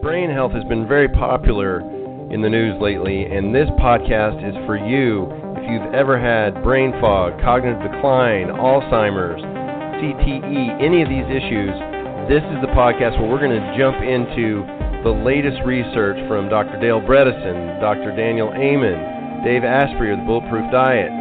Brain health has been very popular in the news lately, and this podcast is for you if you've ever had brain fog, cognitive decline, Alzheimer's, CTE, any of these issues. This is the podcast where we're going to jump into the latest research from Dr. Dale Bredesen, Dr. Daniel Amen, Dave-Asprey of the Bulletproof Diet,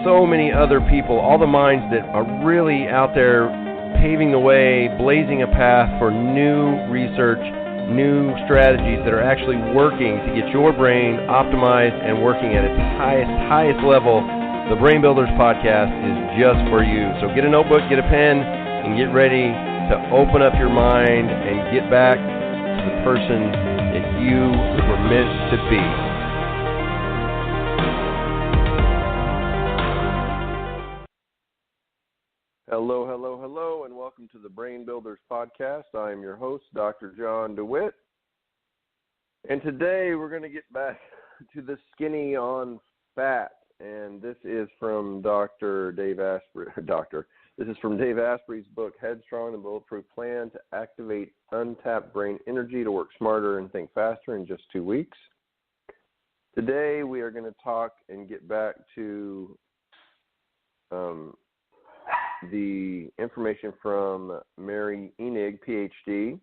so many other people, all the minds that are really out there paving the way, blazing a path for new research, new strategies that are actually working to get your brain optimized and working at its highest level. The Brain Builders podcast is just for you. So get a notebook, get a pen, and get ready to open up your mind and get back to the person that you were meant to be. Hello, and welcome to the Brain Builders podcast. I am your host, Dr. John DeWitt. And today we're going to get back to the skinny on fat. And this is from Dr. Dave Asprey. This is from Dave Asprey's book, Headstrong, the Bulletproof Plan to Activate Untapped Brain Energy to Work Smarter and Think Faster in Just 2 weeks. Today we are going to talk and get back to the information from Mary Enig, PhD.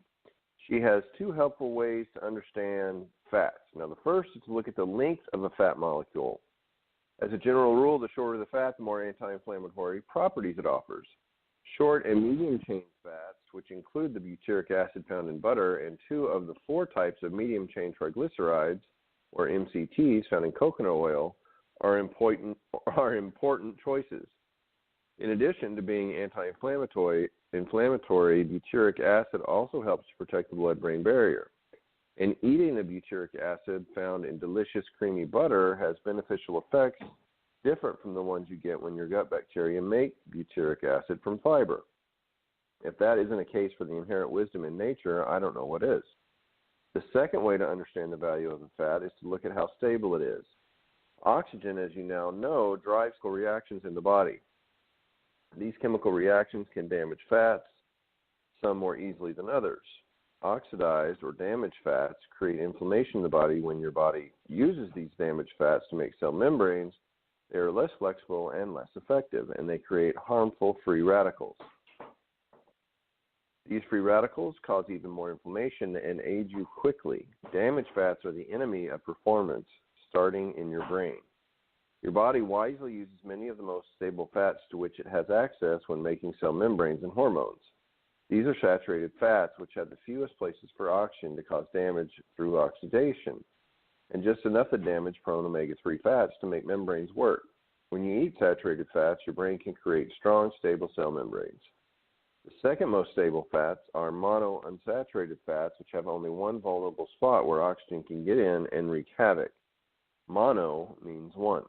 She has 2 helpful ways to understand fats. Now, the first is to look at the length of a fat molecule. As a general rule, the shorter the fat, the more anti-inflammatory properties it offers. Short and medium-chain fats, which include the butyric acid found in butter and 2 of the 4 types of medium-chain triglycerides, or MCTs, found in coconut oil, are important choices. In addition to being anti-inflammatory, butyric acid also helps to protect the blood-brain barrier. And eating the butyric acid found in delicious creamy butter has beneficial effects different from the ones you get when your gut bacteria make butyric acid from fiber. If that isn't a case for the inherent wisdom in nature, I don't know what is. The second way to understand the value of the fat is to look at how stable it is. Oxygen, as you now know, drives chemical reactions in the body. These chemical reactions can damage fats, some more easily than others. Oxidized or damaged fats create inflammation in the body. When your body uses these damaged fats to make cell membranes, they are less flexible and less effective, and they create harmful free radicals. These free radicals cause even more inflammation and age you quickly. Damaged fats are the enemy of performance, starting in your brain. Your body wisely uses many of the most stable fats to which it has access when making cell membranes and hormones. These are saturated fats, which have the fewest places for oxygen to cause damage through oxidation, and just enough of damage-prone omega-3 fats to make membranes work. When you eat saturated fats, your brain can create strong, stable cell membranes. The second most stable fats are monounsaturated fats, which have only one vulnerable spot where oxygen can get in and wreak havoc. Mono means one.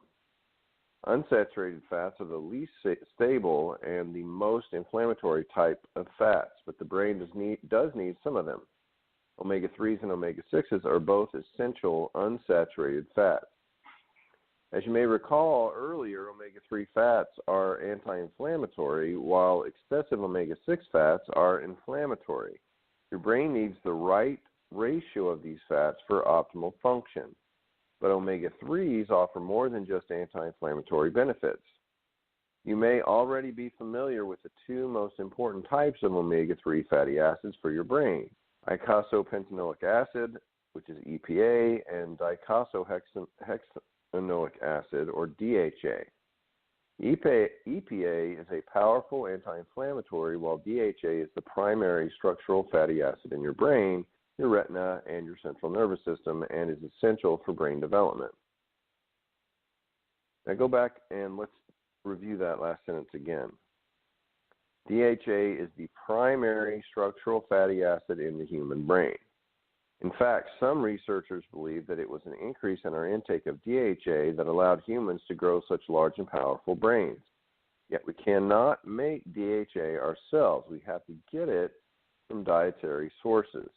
Unsaturated fats are the least stable and the most inflammatory type of fats, but the brain does need some of them. Omega-3s and omega-6s are both essential unsaturated fats. As you may recall earlier, omega-3 fats are anti-inflammatory, while excessive omega-6 fats are inflammatory. Your brain needs the right ratio of these fats for optimal function. But omega-3s offer more than just anti-inflammatory benefits. You may already be familiar with the 2 most important types of omega-3 fatty acids for your brain: eicosapentaenoic acid, which is EPA, and docosahexaenoic acid, or DHA. EPA is a powerful anti-inflammatory, while DHA is the primary structural fatty acid in your brain, your retina, and your central nervous system, and is essential for brain development. Now go back and let's review that last sentence again. DHA is the primary structural fatty acid in the human brain. In fact, some researchers believe that it was an increase in our intake of DHA that allowed humans to grow such large and powerful brains. Yet we cannot make DHA ourselves. We have to get it from dietary sources.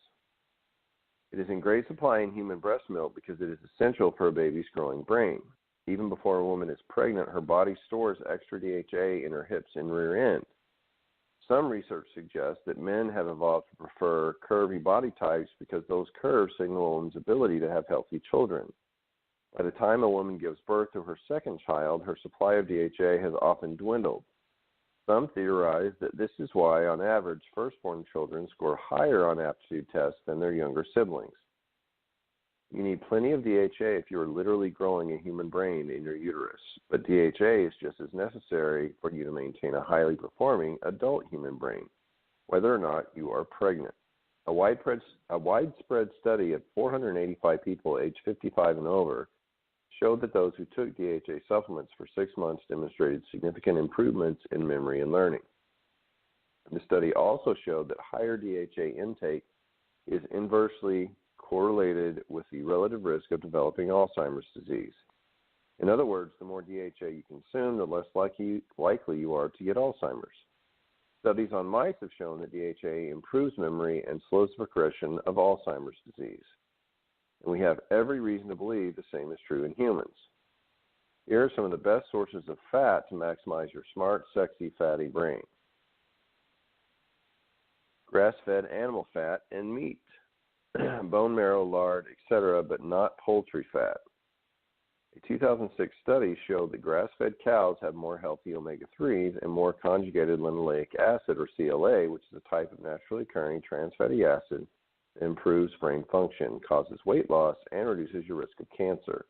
It is in great supply in human breast milk because it is essential for a baby's growing brain. Even before a woman is pregnant, her body stores extra DHA in her hips and rear end. Some research suggests that men have evolved to prefer curvy body types because those curves signal a woman's ability to have healthy children. By the time a woman gives birth to her second child, her supply of DHA has often dwindled. Some theorize that this is why, on average, firstborn children score higher on aptitude tests than their younger siblings. You need plenty of DHA if you are literally growing a human brain in your uterus, but DHA is just as necessary for you to maintain a highly performing adult human brain, whether or not you are pregnant. A widespread study of 485 people aged 55 and over showed that those who took DHA supplements for 6 months demonstrated significant improvements in memory and learning. The study also showed that higher DHA intake is inversely correlated with the relative risk of developing Alzheimer's disease. In other words, the more DHA you consume, the less likely you are to get Alzheimer's. Studies on mice have shown that DHA improves memory and slows the progression of Alzheimer's disease. And we have every reason to believe the same is true in humans. Here are some of the best sources of fat to maximize your smart, sexy, fatty brain. Grass-fed animal fat and meat, bone marrow, lard, etc., but not poultry fat. A 2006 study showed that grass-fed cows have more healthy omega-3s and more conjugated linoleic acid, or CLA, which is a type of naturally occurring trans fatty acid that improves brain function, causes weight loss, and reduces your risk of cancer.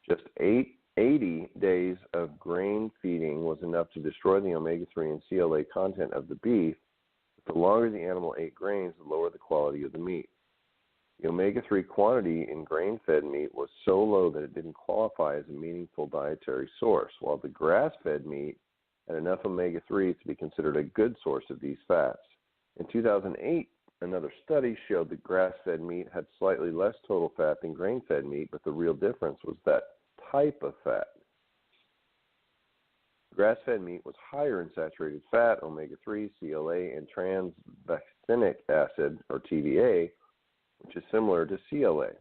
Just 80 days of grain feeding was enough to destroy the omega-3 and CLA content of the beef. The longer the animal ate grains, the lower the quality of the meat. The omega-3 quantity in grain-fed meat was so low that it didn't qualify as a meaningful dietary source, while the grass-fed meat had enough omega-3 to be considered a good source of these fats. In 2008, another study showed that grass-fed meat had slightly less total fat than grain-fed meat, but the real difference was that type of fat. Grass-fed meat was higher in saturated fat, omega-3, CLA, and tranexamic acid, or TVA, which is similar to CLA.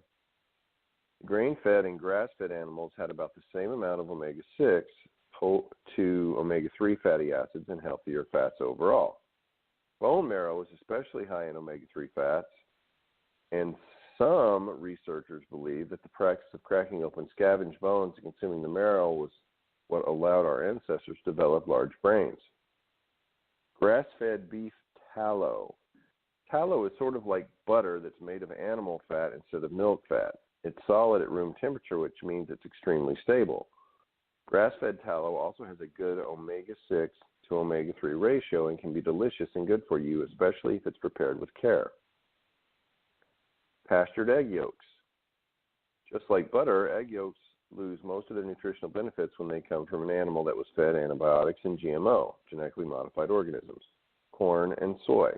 Grain-fed and grass-fed animals had about the same amount of omega-6 to omega-3 fatty acids and healthier fats overall. Bone marrow is especially high in omega-3 fats, and some researchers believe that the practice of cracking open scavenged bones and consuming the marrow was what allowed our ancestors to develop large brains. Grass-fed beef tallow. Tallow is sort of like butter that's made of animal fat instead of milk fat. It's solid at room temperature, which means it's extremely stable. Grass-fed tallow also has a good omega-6 to omega-3 ratio and can be delicious and good for you, especially if it's prepared with care. Pastured egg yolks. Just like butter, egg yolks lose most of their nutritional benefits when they come from an animal that was fed antibiotics and GMO, genetically modified organisms, corn and soy,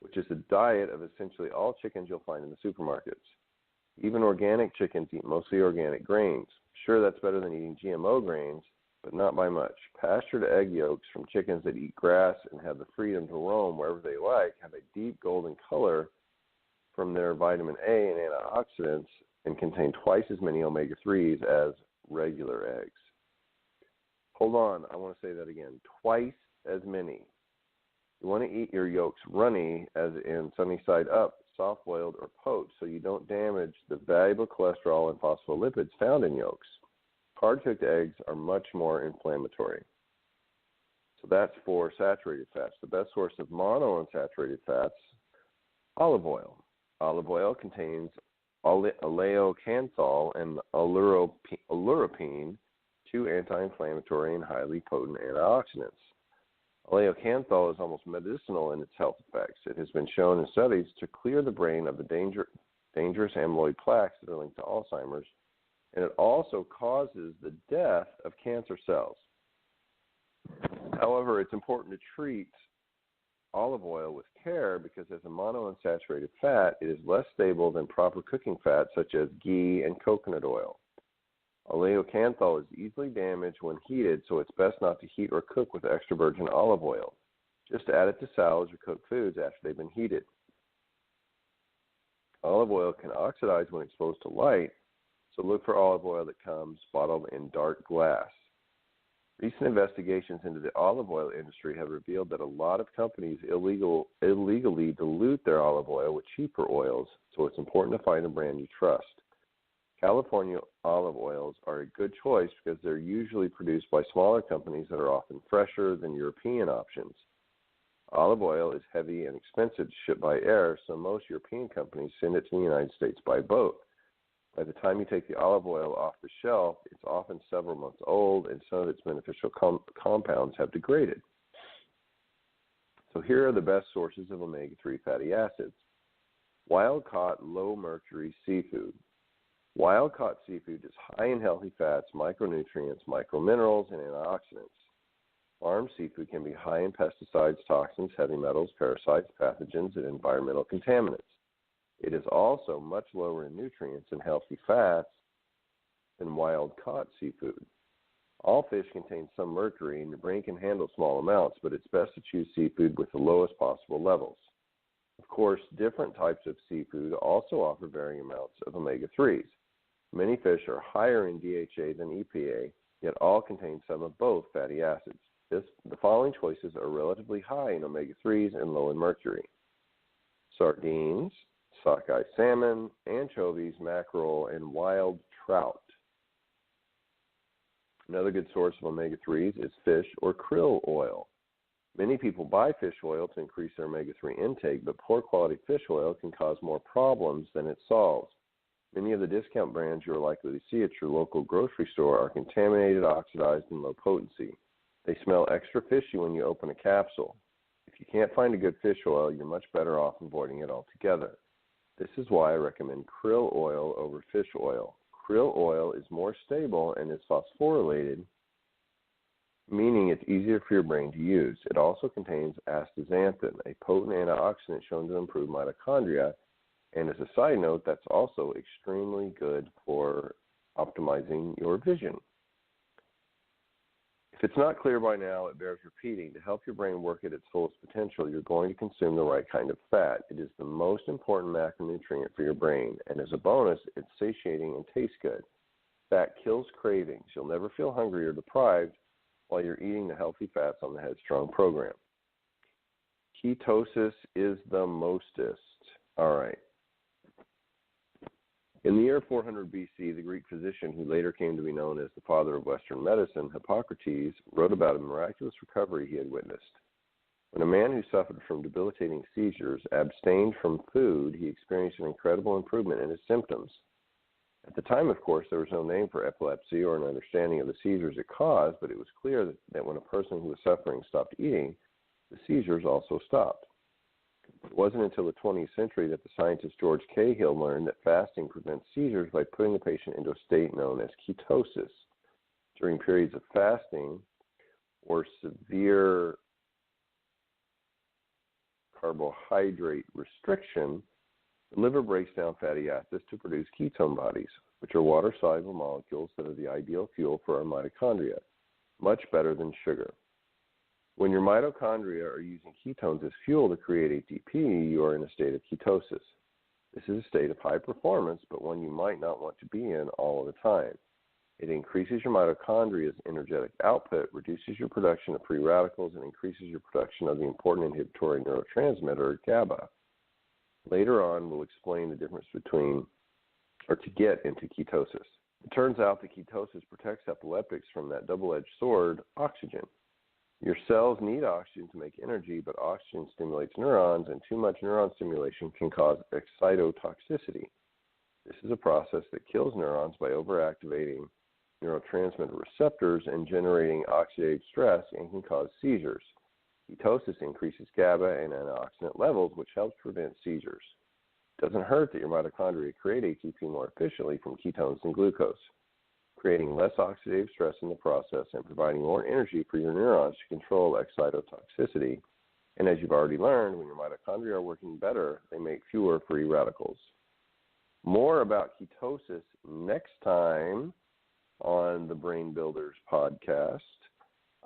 which is the diet of essentially all chickens you'll find in the supermarkets. Even organic chickens eat mostly organic grains. Sure, that's better than eating GMO grains, but not by much. Pastured egg yolks from chickens that eat grass and have the freedom to roam wherever they like have a deep golden color from their vitamin A and antioxidants and contain twice as many omega-3s as regular eggs. Hold on, I want to say that again. Twice as many. You want to eat your yolks runny, as in sunny side up, soft-boiled, or poached, so you don't damage the valuable cholesterol and phospholipids found in yolks. Hard-cooked eggs are much more inflammatory. So that's for saturated fats. The best source of monounsaturated fats, olive oil. Olive oil contains oleocanthal and oleuropein, two anti-inflammatory and highly potent antioxidants. Oleocanthal is almost medicinal in its health effects. It has been shown in studies to clear the brain of the dangerous amyloid plaques that are linked to Alzheimer's, and it also causes the death of cancer cells. However, it's important to treat olive oil with care because as a monounsaturated fat, it is less stable than proper cooking fats such as ghee and coconut oil. Oleocanthal is easily damaged when heated, so it's best not to heat or cook with extra virgin olive oil. Just add it to salads or cooked foods after they've been heated. Olive oil can oxidize when exposed to light, so look for olive oil that comes bottled in dark glass. Recent investigations into the olive oil industry have revealed that a lot of companies illegally dilute their olive oil with cheaper oils, so it's important to find a brand you trust. California olive oils are a good choice because they're usually produced by smaller companies that are often fresher than European options. Olive oil is heavy and expensive to ship by air, so most European companies send it to the United States by boat. By the time you take the olive oil off the shelf, it's often several months old, and some of its beneficial compounds have degraded. So here are the best sources of omega-3 fatty acids. Wild-caught, low-mercury seafood. Wild-caught seafood is high in healthy fats, micronutrients, microminerals, and antioxidants. Farmed seafood can be high in pesticides, toxins, heavy metals, parasites, pathogens, and environmental contaminants. It is also much lower in nutrients and healthy fats than wild-caught seafood. All fish contain some mercury, and your brain can handle small amounts, but it's best to choose seafood with the lowest possible levels. Of course, different types of seafood also offer varying amounts of omega-3s. Many fish are higher in DHA than EPA, yet all contain some of both fatty acids. The following choices are relatively high in omega-3s and low in mercury: sardines, sockeye salmon, anchovies, mackerel, and wild trout. Another good source of omega-3s is fish or krill oil. Many people buy fish oil to increase their omega-3 intake, but poor quality fish oil can cause more problems than it solves. Many of the discount brands you are likely to see at your local grocery store are contaminated, oxidized, and low potency. They smell extra fishy when you open a capsule. If you can't find a good fish oil, you're much better off avoiding it altogether. This is why I recommend krill oil over fish oil. Krill oil is more stable and is phosphorylated, meaning it's easier for your brain to use. It also contains astaxanthin, a potent antioxidant shown to improve mitochondria, and as a side note, that's also extremely good for optimizing your vision. If it's not clear by now, it bears repeating. To help your brain work at its fullest potential, you're going to consume the right kind of fat. It is the most important macronutrient for your brain, and as a bonus, it's satiating and tastes good. Fat kills cravings. You'll never feel hungry or deprived while you're eating the healthy fats on the Headstrong program. Ketosis is the mostest. All right. In the year 400 BC, the Greek physician who later came to be known as the father of Western medicine, Hippocrates, wrote about a miraculous recovery he had witnessed. When a man who suffered from debilitating seizures abstained from food, he experienced an incredible improvement in his symptoms. At the time, of course, there was no name for epilepsy or an understanding of the seizures it caused, but it was clear that when a person who was suffering stopped eating, the seizures also stopped. It wasn't until the 20th century that the scientist George Cahill learned that fasting prevents seizures by putting the patient into a state known as ketosis. During periods of fasting or severe carbohydrate restriction, the liver breaks down fatty acids to produce ketone bodies, which are water-soluble molecules that are the ideal fuel for our mitochondria, much better than sugar. When your mitochondria are using ketones as fuel to create ATP, you are in a state of ketosis. This is a state of high performance, but one you might not want to be in all of the time. It increases your mitochondria's energetic output, reduces your production of free radicals, and increases your production of the important inhibitory neurotransmitter, GABA. Later on, we'll explain the difference to get into ketosis. It turns out that ketosis protects epileptics from that double-edged sword, oxygen. Your cells need oxygen to make energy, but oxygen stimulates neurons, and too much neuron stimulation can cause excitotoxicity. This is a process that kills neurons by overactivating neurotransmitter receptors and generating oxidative stress and can cause seizures. Ketosis increases GABA and antioxidant levels, which helps prevent seizures. It doesn't hurt that your mitochondria create ATP more efficiently from ketones than glucose, creating less oxidative stress in the process and providing more energy for your neurons to control excitotoxicity. And as you've already learned, when your mitochondria are working better, they make fewer free radicals. More about ketosis next time on the Brain Builders podcast.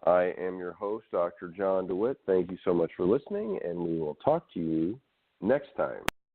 I am your host, Dr. John DeWitt. Thank you so much for listening, and we will talk to you next time.